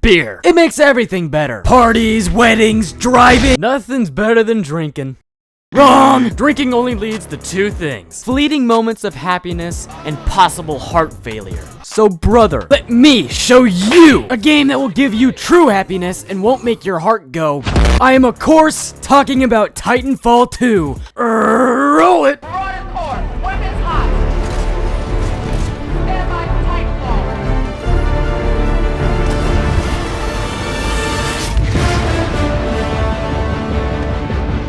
Beer. It makes everything better. Parties, weddings, driving. Nothing's better than drinking. Wrong! Drinking only leads to two things: fleeting moments of happiness and possible heart failure. So brother, let me show you a game that will give you true happiness and won't make your heart go. I am of course talking about Titanfall 2. Roll it!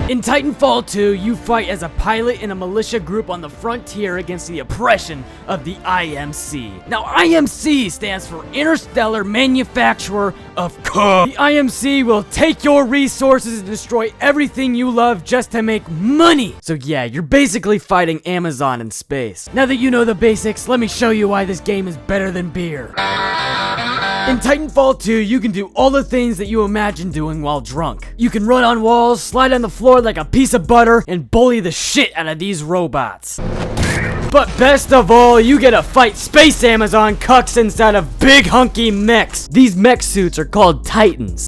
In Titanfall 2, you fight as a pilot in a militia group on the frontier against the oppression of the IMC. Now, IMC stands for Interstellar Manufacturer of Code. The IMC will take your resources and destroy everything you love just to make money. So yeah, you're basically fighting Amazon in space. Now that you know the basics, let me show you why this game is better than beer. In Titanfall 2, you can do all the things that you imagine doing while drunk. You can run on walls, slide on the floor like a piece of butter, and bully the shit out of these robots. But best of all, you get to fight space Amazon cucks inside of big hunky mechs. These mech suits are called Titans.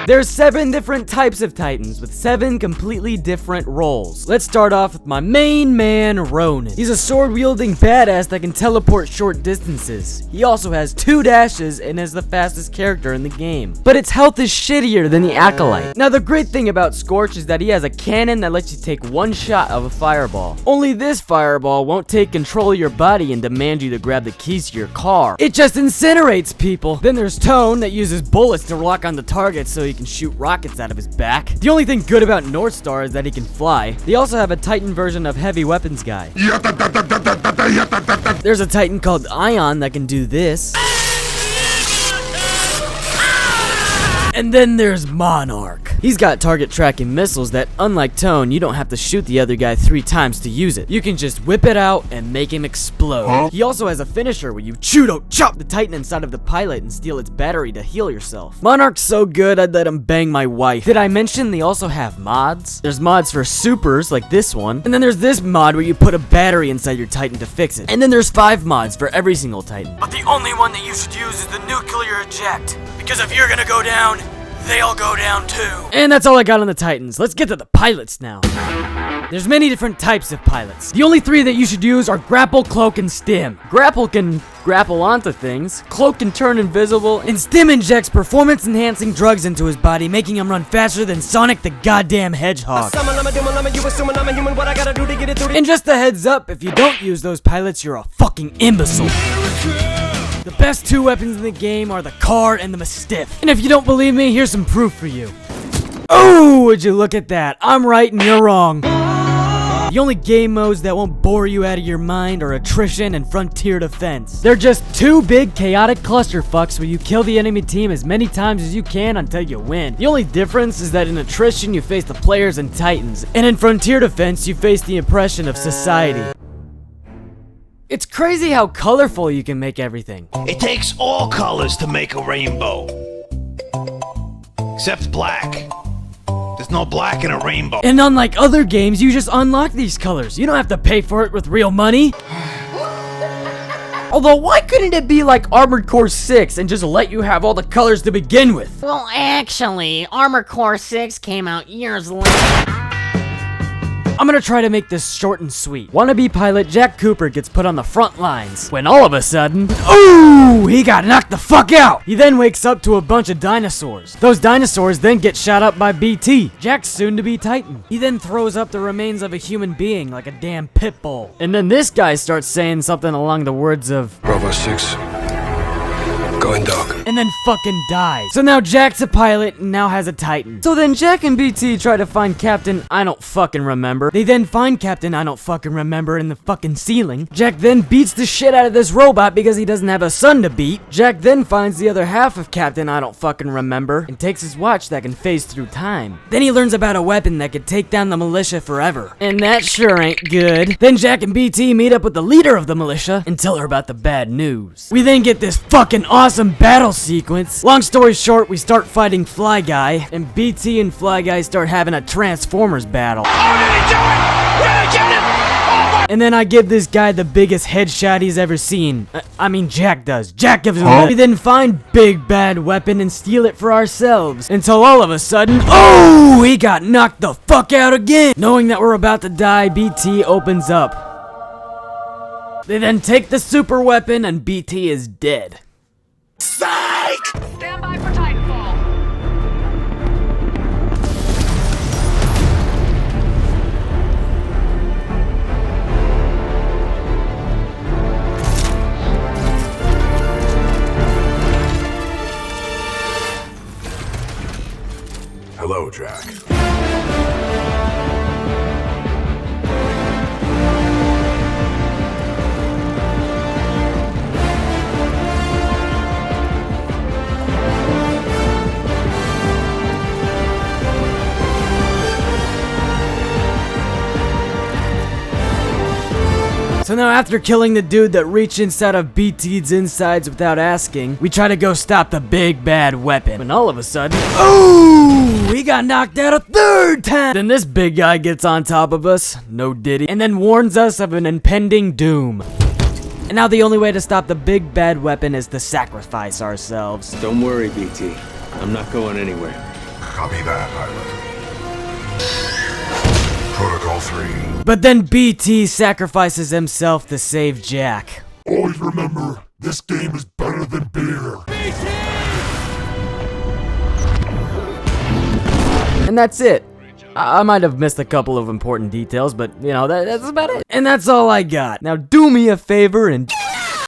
There's 7 different types of Titans with 7 completely different roles. Let's start off with my main man, Ronin. He's a sword-wielding badass that can teleport short distances. He also has 2 dashes and is the fastest character in the game. But its health is shittier than the Acolyte. Now the great thing about Scorch is that he has a cannon that lets you take 1 shot of a fireball. Only this fireball won't take control of your body and demand you to grab the keys to your car. It just incinerates people. Then there's Tone that uses bullets to lock on the target so he can shoot rockets out of his back. The only thing good about Northstar is that he can fly. They also have a Titan version of Heavy Weapons Guy. There's a Titan called Ion that can do this. And then there's Monarch. He's got target tracking missiles that, unlike Tone, you don't have to shoot the other guy 3 times to use it. You can just whip it out and make him explode. He also has a finisher where you chop the Titan inside of the pilot and steal its battery to heal yourself. Monarch's so good I'd let him bang my wife. Did I mention they also have mods? There's mods for supers like this one, and then there's this mod where you put a battery inside your Titan to fix it. And then there's 5 mods for every single Titan. But the only one that you should use is the nuclear eject, because if you're gonna go down, they'll go down too. And that's all I got on the Titans. Let's get to the pilots now. There's many different types of pilots. The only 3 that you should use are Grapple, Cloak, and Stim. Grapple can grapple onto things, Cloak can turn invisible, and Stim injects performance-enhancing drugs into his body, making him run faster than Sonic the goddamn Hedgehog. And just a heads up, if you don't use those pilots, you're a fucking imbecile. The best 2 weapons in the game are the car and the Mastiff. And if you don't believe me, here's some proof for you. Oh, would you look at that? I'm right and you're wrong. The only game modes that won't bore you out of your mind are Attrition and Frontier Defense. They're just 2 big chaotic clusterfucks where you kill the enemy team as many times as you can until you win. The only difference is that in Attrition you face the players and Titans, and in Frontier Defense you face the oppression of society. It's crazy how colorful you can make everything. It takes all colors to make a rainbow. Except black. There's no black in a rainbow. And unlike other games, you just unlock these colors. You don't have to pay for it with real money. Although, why couldn't it be like Armored Core 6 and just let you have all the colors to begin with? Well, actually, Armored Core 6 came out years later. I'm gonna try to make this short and sweet. Wannabe pilot Jack Cooper gets put on the front lines, when all of a sudden, ooh, he got knocked the fuck out! He then wakes up to a bunch of dinosaurs. Those dinosaurs then get shot up by BT, Jack's soon-to-be Titan. He then throws up the remains of a human being like a damn pit bull. And then this guy starts saying something along the words of, Bravo 6, going dark. And then fucking dies. So now Jack's a pilot and now has a Titan. So then Jack and BT try to find Captain I don't fucking remember. They then find Captain I don't fucking remember in the fucking ceiling. Jack then beats the shit out of this robot because he doesn't have a son to beat. Jack then finds the other half of Captain I don't fucking remember and takes his watch that can phase through time. Then he learns about a weapon that could take down the militia forever. And that sure ain't good. Then Jack and BT meet up with the leader of the militia and tell her about the bad news. We then get this fucking awesome battle sequence. Long story short, we start fighting Fly Guy, and BT and Fly Guy start having a Transformers battle. Oh, did he do it? Did he get him? Oh my And then I give this guy the biggest headshot he's ever seen. I mean, Jack does. Jack gives him that. We then find Big Bad Weapon and steal it for ourselves. Until all of a sudden, oh, he got knocked the fuck out again. Knowing that we're about to die, BT opens up. They then take the super weapon and BT is dead. Stand by for Titanfall. Hello, Jack. So now after killing the dude that reached inside of BT's insides without asking, we try to go stop the Big Bad Weapon. When all of a sudden, oh, he got knocked out a third time. Then this big guy gets on top of us, no diddy, and then warns us of an impending doom. And now the only way to stop the Big Bad Weapon is to sacrifice ourselves. Don't worry, BT. I'm not going anywhere. Copy that, pilot. Protocol 3. But then BT sacrifices himself to save Jack. Always remember, this game is better than beer. And that's it. I might have missed a couple of important details, but, you know, that's about it. And that's all I got. Now do me a favor and